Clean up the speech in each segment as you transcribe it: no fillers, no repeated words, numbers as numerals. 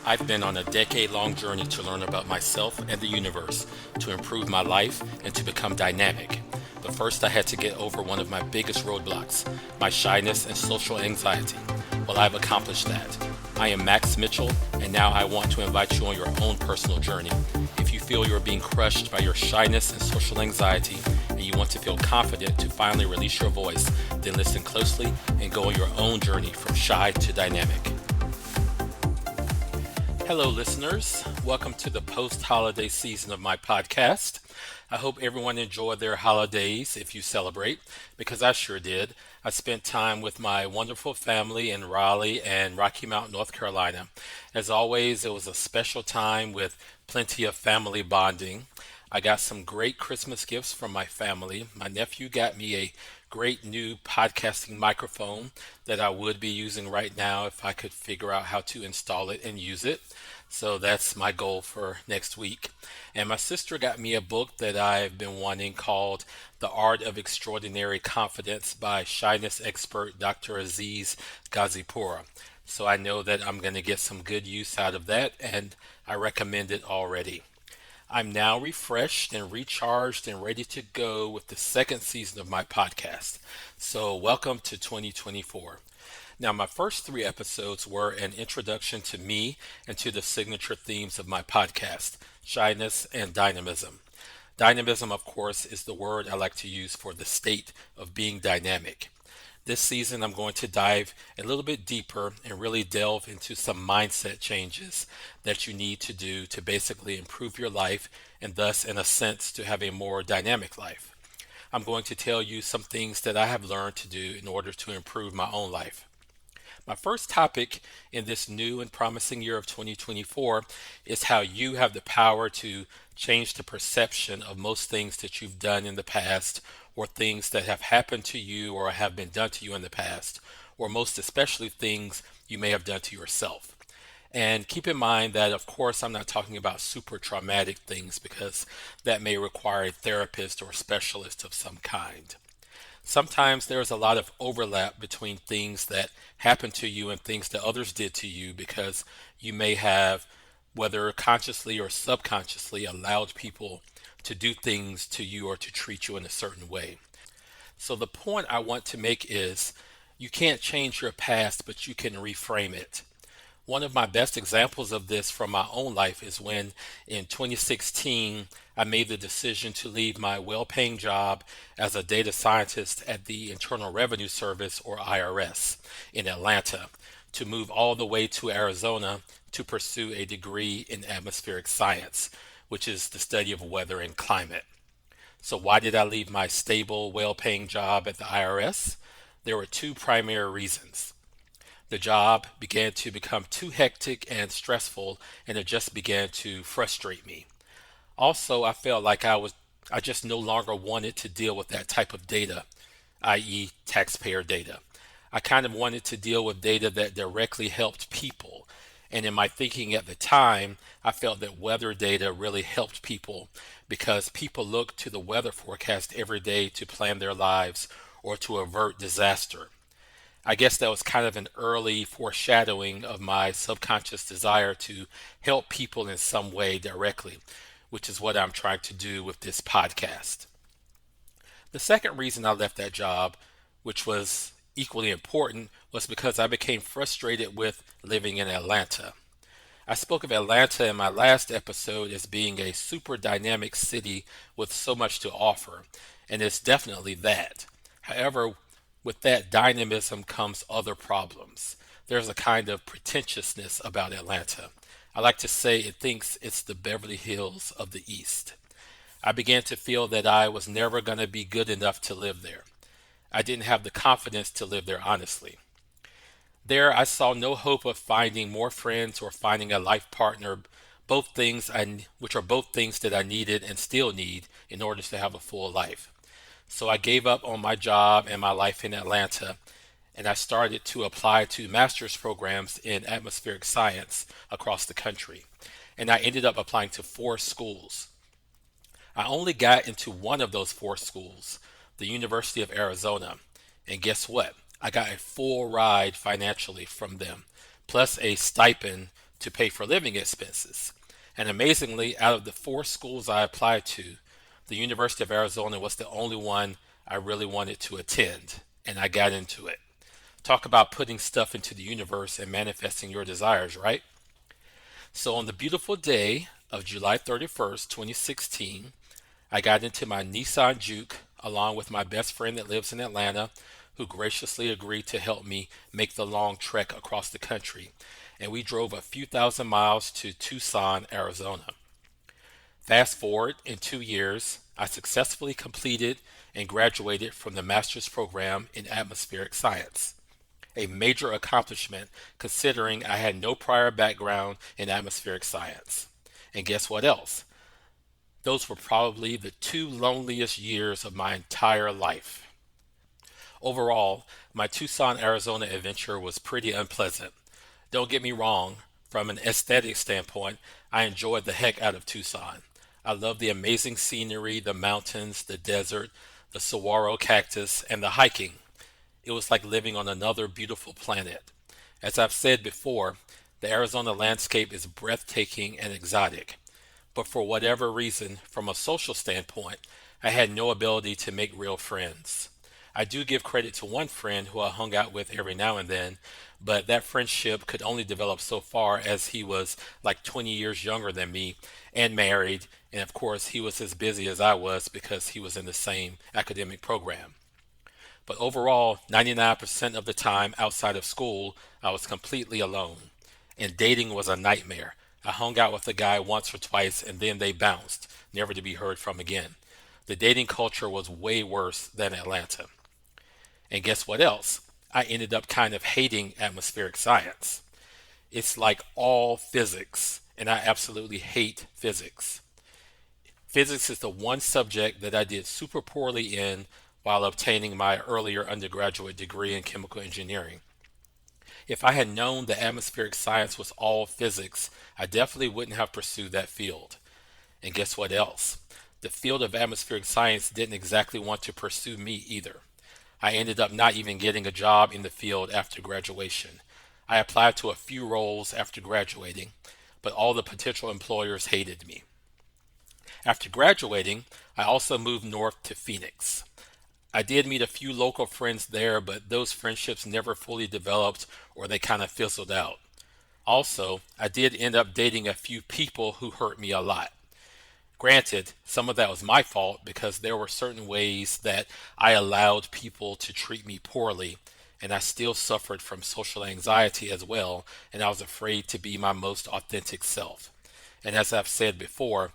I've been on a decade-long journey to learn about myself and the universe, to improve my life, and to become dynamic. But first, I had to get over one of my biggest roadblocks, my shyness and social anxiety. Well, I've accomplished that. I am Max Mitchell, and now I want to invite you on your own personal journey. If you feel you're being crushed by your shyness and social anxiety, and you want to feel confident to finally release your voice, then listen closely and go on your own journey from shy to dynamic. Hello, listeners. Welcome to the post holiday season of my podcast. I hope everyone enjoyed their holidays if you celebrate, because I sure did. I spent time with my wonderful family in Raleigh and Rocky Mount, North Carolina. As always, it was a special time with plenty of family bonding. I got some great Christmas gifts from my family. My nephew got me a great new podcasting microphone that I would be using right now if I could figure out how to install it and use it. So that's my goal for next week. And my sister got me a book that I've been wanting called The Art of Extraordinary Confidence by shyness expert Dr. Aziz Gazipura. So I know that I'm going to get some good use out of that, and I recommend it already. I'm now refreshed and recharged and ready to go with the second season of my podcast. So, welcome to 2024. Now, my first three episodes were an introduction to me and to the signature themes of my podcast, shyness and dynamism. Dynamism, of course, is the word I like to use for the state of being dynamic. This season, I'm going to dive a little bit deeper and really delve into some mindset changes that you need to do to basically improve your life and thus, in a sense, to have a more dynamic life. I'm going to tell you some things that I have learned to do in order to improve my own life. My first topic in this new and promising year of 2024 is how you have the power to change the perception of most things that you've done in the past, or things that have happened to you or have been done to you in the past, or most especially things you may have done to yourself. And keep in mind that, of course, I'm not talking about super traumatic things, because that may require a therapist or specialist of some kind. Sometimes there's a lot of overlap between things that happen to you and things that others did to you, because you may have, whether consciously or subconsciously, allowed people to do things to you or to treat you in a certain way. So the point I want to make is, you can't change your past, but you can reframe it. One of my best examples of this from my own life is when in 2016 I made the decision to leave my well-paying job as a data scientist at the Internal Revenue Service, or IRS, in Atlanta, to move all the way to Arizona to pursue a degree in atmospheric science, which is the study of weather and climate. So why did I leave my stable, well-paying job at the IRS? There were two primary reasons. The job began to become too hectic and stressful, and it just began to frustrate me. Also, I felt like I just no longer wanted to deal with that type of data, i.e., taxpayer data. I kind of wanted to deal with data that directly helped people. And in my thinking at the time, I felt that weather data really helped people, because people look to the weather forecast every day to plan their lives or to avert disaster. I guess that was kind of an early foreshadowing of my subconscious desire to help people in some way directly, which is what I'm trying to do with this podcast. The second reason I left that job, which was equally important, was because I became frustrated with living in Atlanta. I spoke of Atlanta in my last episode as being a super dynamic city with so much to offer, and it's definitely that. However, with that dynamism comes other problems. There's a kind of pretentiousness about Atlanta. I like to say it thinks it's the Beverly Hills of the East. I began to feel that I was never going to be good enough to live there. I didn't have the confidence to live there, honestly. There, I saw no hope of finding more friends or finding a life partner, which are both things that I needed and still need in order to have a full life. So I gave up on my job and my life in Atlanta, and I started to apply to master's programs in atmospheric science across the country. And I ended up applying to four schools. I only got into one of those four schools, the University of Arizona. And guess what? I got a full ride financially from them, plus a stipend to pay for living expenses. And amazingly, out of the four schools I applied to, the University of Arizona was the only one I really wanted to attend, and I got into it. Talk about putting stuff into the universe and manifesting your desires, right? So on the beautiful day of July 31st, 2016, I got into my Nissan Juke along with my best friend that lives in Atlanta, who graciously agreed to help me make the long trek across the country. And we drove a few thousand miles to Tucson, Arizona. Fast forward, in 2 years, I successfully completed and graduated from the master's program in atmospheric science, a major accomplishment considering I had no prior background in atmospheric science. And guess what else? Those were probably the two loneliest years of my entire life. Overall, my Tucson, Arizona adventure was pretty unpleasant. Don't get me wrong, from an aesthetic standpoint, I enjoyed the heck out of Tucson. I love the amazing scenery, the mountains, the desert, the saguaro cactus, and the hiking. It was like living on another beautiful planet. As I've said before, the Arizona landscape is breathtaking and exotic. But for whatever reason, from a social standpoint, I had no ability to make real friends. I do give credit to one friend who I hung out with every now and then, but that friendship could only develop so far as he was like 20 years younger than me and married, and of course, he was as busy as I was because he was in the same academic program. But overall, 99% of the time outside of school, I was completely alone. And dating was a nightmare. I hung out with a guy once or twice and then they bounced, never to be heard from again. The dating culture was way worse than Atlanta. And guess what else? I ended up kind of hating atmospheric science. It's like all physics, and I absolutely hate physics. Physics is the one subject that I did super poorly in while obtaining my earlier undergraduate degree in chemical engineering. If I had known that atmospheric science was all physics, I definitely wouldn't have pursued that field. And guess what else? The field of atmospheric science didn't exactly want to pursue me either. I ended up not even getting a job in the field after graduation. I applied to a few roles after graduating, but all the potential employers hated me. After graduating, I also moved north to Phoenix. I did meet a few local friends there, but those friendships never fully developed or they kind of fizzled out. Also, I did end up dating a few people who hurt me a lot. Granted, some of that was my fault because there were certain ways that I allowed people to treat me poorly, and I still suffered from social anxiety as well, and I was afraid to be my most authentic self. And as I've said before,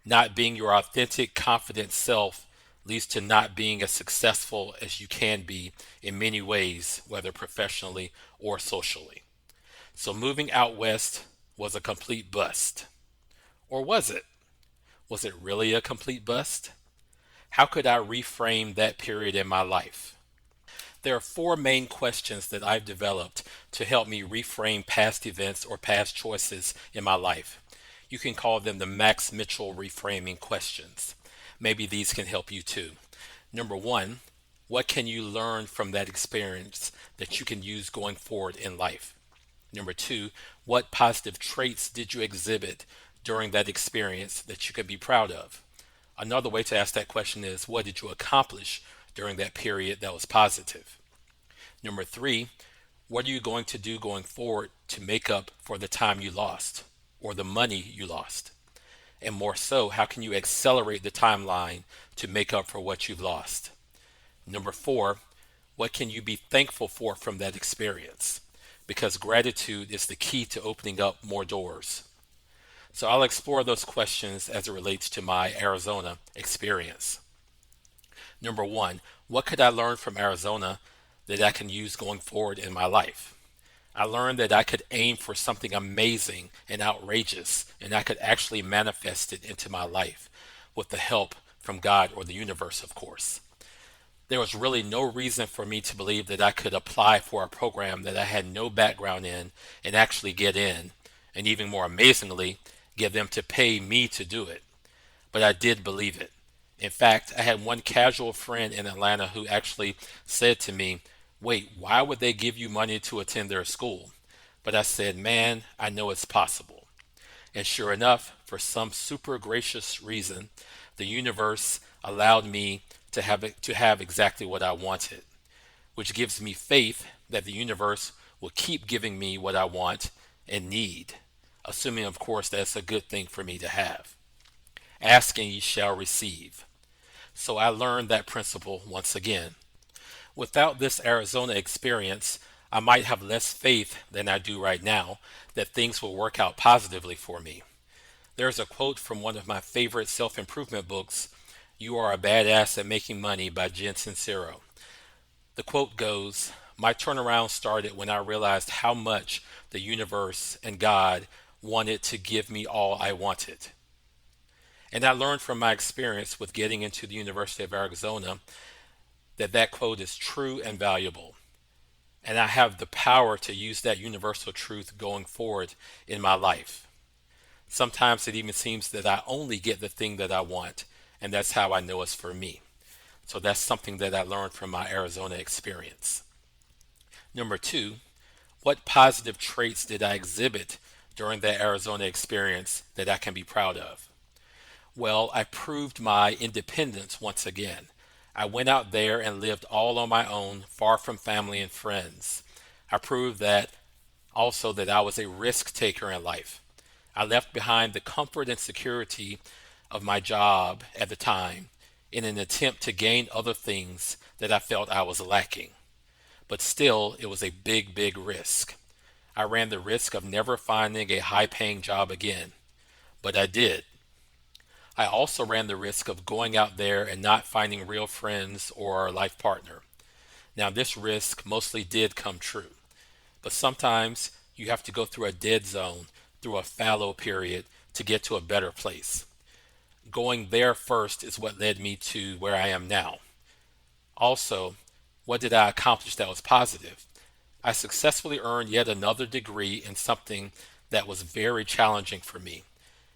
not being your authentic, confident self leads to not being as successful as you can be in many ways, whether professionally or socially. So moving out west was a complete bust. Or was it? Was it really a complete bust? How could I reframe that period in my life? There are four main questions that I've developed to help me reframe past events or past choices in my life. You can call them the Max Mitchell reframing questions. Maybe these can help you too. Number one, what can you learn from that experience that you can use going forward in life? Number two, what positive traits did you exhibit during that experience that you could be proud of? Another way to ask that question is, what did you accomplish during that period that was positive? Number three, what are you going to do going forward to make up for the time you lost or the money you lost? And more so, how can you accelerate the timeline to make up for what you've lost? Number four, what can you be thankful for from that experience? Because gratitude is the key to opening up more doors. So I'll explore those questions as it relates to my Arizona experience. Number one, what could I learn from Arizona that I can use going forward in my life? I learned that I could aim for something amazing and outrageous, and I could actually manifest it into my life with the help from God or the universe, of course. There was really no reason for me to believe that I could apply for a program that I had no background in and actually get in, and even more amazingly, get them to pay me to do it. But I did believe it. In fact, I had one casual friend in Atlanta who actually said to me, wait, why would they give you money to attend their school? but I said, man, I know it's possible. And sure enough, for some super gracious reason, the universe allowed me to have exactly what I wanted, which gives me faith that the universe will keep giving me what I want and need, assuming, of course, that's a good thing for me to have. Ask and ye shall receive. So I learned that principle once again. Without this Arizona experience, I might have less faith than I do right now that things will work out positively for me. There's a quote from one of my favorite self improvement books, You Are a Badass at Making Money by Jen Sincero. The quote goes, my turnaround started when I realized how much the universe and God wanted to give me all I wanted. And I learned from my experience with getting into the University of Arizona that that quote is true and valuable. And I have the power to use that universal truth going forward in my life. Sometimes it even seems that I only get the thing that I want, and that's how I know it's for me. So that's something that I learned from my Arizona experience. Number two, what positive traits did I exhibit during that Arizona experience that I can be proud of? Well, I proved my independence once again. I went out there and lived all on my own, far from family and friends. I proved that also that I was a risk taker in life. I left behind the comfort and security of my job at the time in an attempt to gain other things that I felt I was lacking. But still, it was a big, big risk. I ran the risk of never finding a high paying job again, but I did. I also ran the risk of going out there and not finding real friends or a life partner. Now, this risk mostly did come true, but sometimes you have to go through a dead zone, through a fallow period to get to a better place. Going there first is what led me to where I am now. Also, what did I accomplish that was positive? I successfully earned yet another degree in something that was very challenging for me.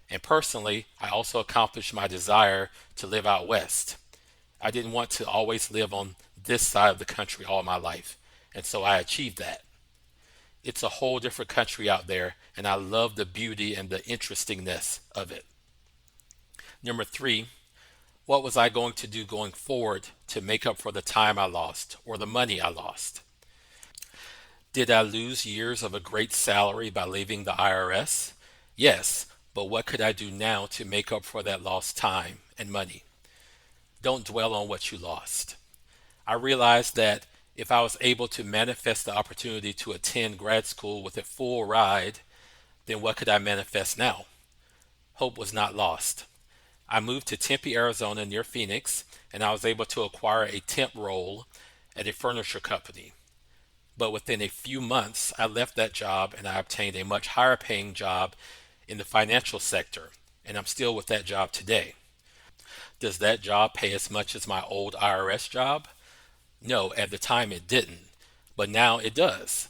And personally, I also accomplished my desire to live out west. I didn't want to always live on this side of the country all my life, and so I achieved that. It's a whole different country out there, and I love the beauty and the interestingness of it. Number three, what was I going to do going forward to make up for the time I lost or the money I lost? Did I lose years of a great salary by leaving the IRS? Yes, but what could I do now to make up for that lost time and money? Don't dwell on what you lost. I realized that if I was able to manifest the opportunity to attend grad school with a full ride, then what could I manifest now? Hope was not lost. I moved to Tempe, Arizona near Phoenix, and I was able to acquire a temp role at a furniture company. But within a few months, I left that job and I obtained a much higher paying job in the financial sector, and I'm still with that job today. Does that job pay as much as my old IRS job? No, at the time it didn't, but now it does.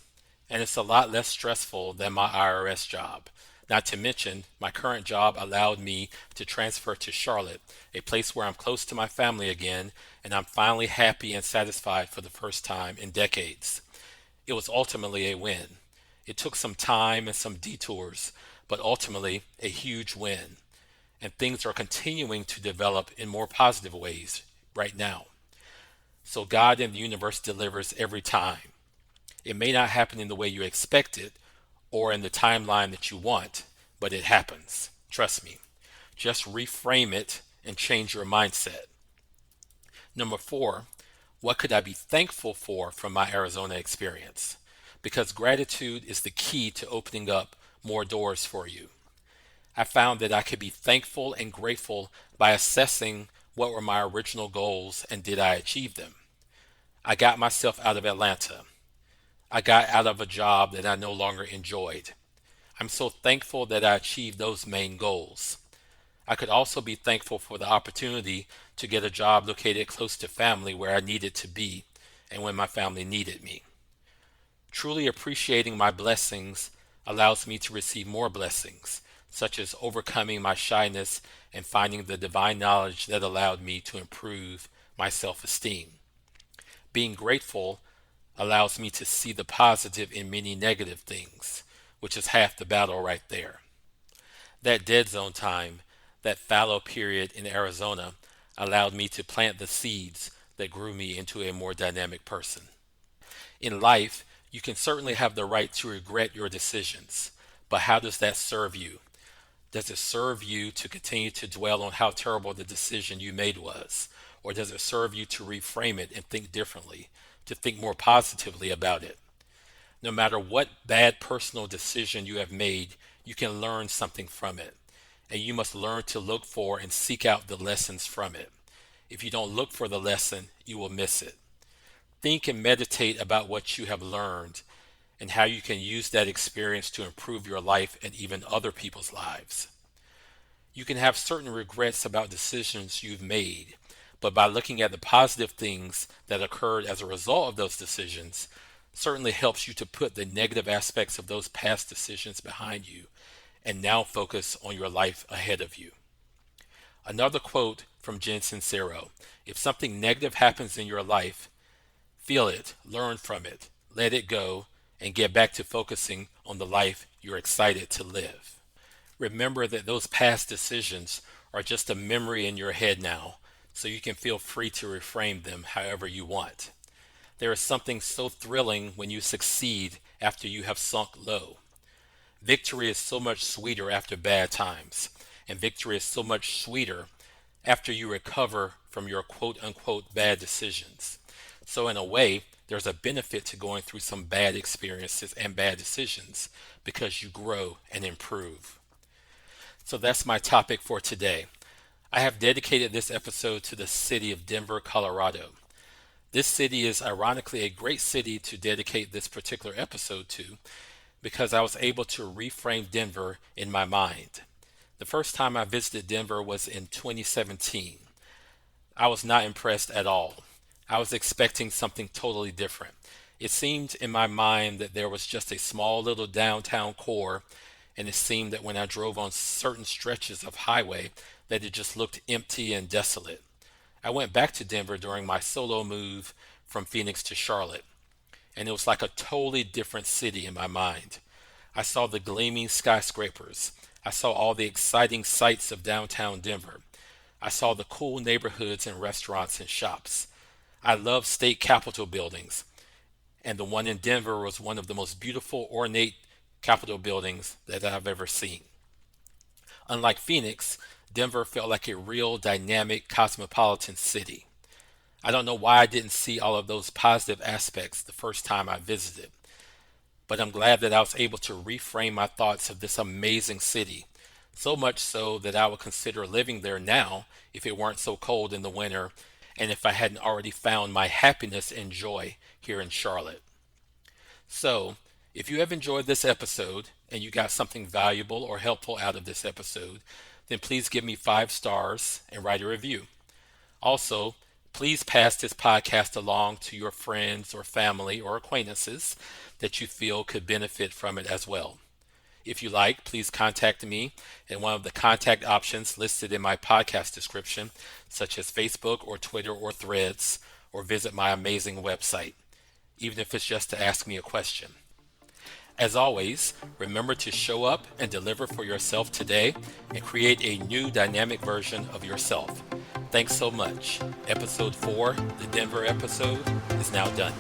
And it's a lot less stressful than my IRS job. Not to mention, my current job allowed me to transfer to Charlotte, a place where I'm close to my family again, and I'm finally happy and satisfied for the first time in decades. It was ultimately a win. It took some time and some detours, but ultimately a huge win. And things are continuing to develop in more positive ways right now. So God and the universe delivers every time. It may not happen in the way you expect it or in the timeline that you want, but it happens. Trust me. Just reframe it and change your mindset. Number four, what could I be thankful for from my Arizona experience? Because gratitude is the key to opening up more doors for you. I found that I could be thankful and grateful by assessing what were my original goals and did I achieve them. I got myself out of Atlanta. I got out of a job that I no longer enjoyed. I'm so thankful that I achieved those main goals. I could also be thankful for the opportunity to get a job located close to family where I needed to be and when my family needed me. Truly appreciating my blessings allows me to receive more blessings, such as overcoming my shyness and finding the divine knowledge that allowed me to improve my self-esteem. Being grateful allows me to see the positive in many negative things. which is half the battle right there. That dead zone time, that fallow period in Arizona, allowed me to plant the seeds that grew me into a more dynamic person. In life, you can certainly have the right to regret your decisions, but how does that serve you? Does it serve you to continue to dwell on how terrible the decision you made was? Or does it serve you to reframe it and think differently, to think more positively about it? No matter what bad personal decision you have made, you can learn something from it. And you must learn to look for and seek out the lessons from it. If you don't look for the lesson, you will miss it. Think and meditate about what you have learned and how you can use that experience to improve your life and even other people's lives. You can have certain regrets about decisions you've made, but by looking at the positive things that occurred as a result of those decisions, certainly helps you to put the negative aspects of those past decisions behind you and now focus on your life ahead of you. Another quote from Jen Sincero: if something negative happens in your life, feel it, learn from it, let it go, and get back to focusing on the life you're excited to live. Remember that those past decisions are just a memory in your head now, so you can feel free to reframe them however you want. There is something so thrilling when you succeed after you have sunk low. Victory is so much sweeter after bad times, and victory is so much sweeter after you recover from your quote unquote bad decisions. So, in a way, there's a benefit to going through some bad experiences and bad decisions because you grow and improve. So, that's my topic for today. I have dedicated this episode to the city of Denver, Colorado. This city is ironically a great city to dedicate this particular episode to because I was able to reframe Denver in my mind. The first time I visited Denver was in 2017. I was not impressed at all. I was expecting something totally different. It seemed in my mind that there was just a small little downtown core, and it seemed that when I drove on certain stretches of highway that it just looked empty and desolate. I went back to Denver during my solo move from Phoenix to Charlotte, and it was like a totally different city in my mind. I saw the gleaming skyscrapers. I saw all the exciting sights of downtown Denver. I saw the cool neighborhoods and restaurants and shops. I love state capitol buildings, and the one in Denver was one of the most beautiful, ornate capitol buildings that I've ever seen. Unlike Phoenix, Denver felt like a real dynamic cosmopolitan city. I don't know why I didn't see all of those positive aspects the first time I visited, but I'm glad that I was able to reframe my thoughts of this amazing city, so much so that I would consider living there now if it weren't so cold in the winter and if I hadn't already found my happiness and joy here in Charlotte. So, if you have enjoyed this episode and you got something valuable or helpful out of this episode, then please give me 5 stars and write a review. Also, please pass this podcast along to your friends or family or acquaintances that you feel could benefit from it as well. If you like, please contact me in one of the contact options listed in my podcast description, such as Facebook or Twitter or Threads, or visit my amazing website, even if it's just to ask me a question. As always, remember to show up and deliver for yourself today and create a new dynamic version of yourself. Thanks so much. Episode 4, the Denver episode, is now done.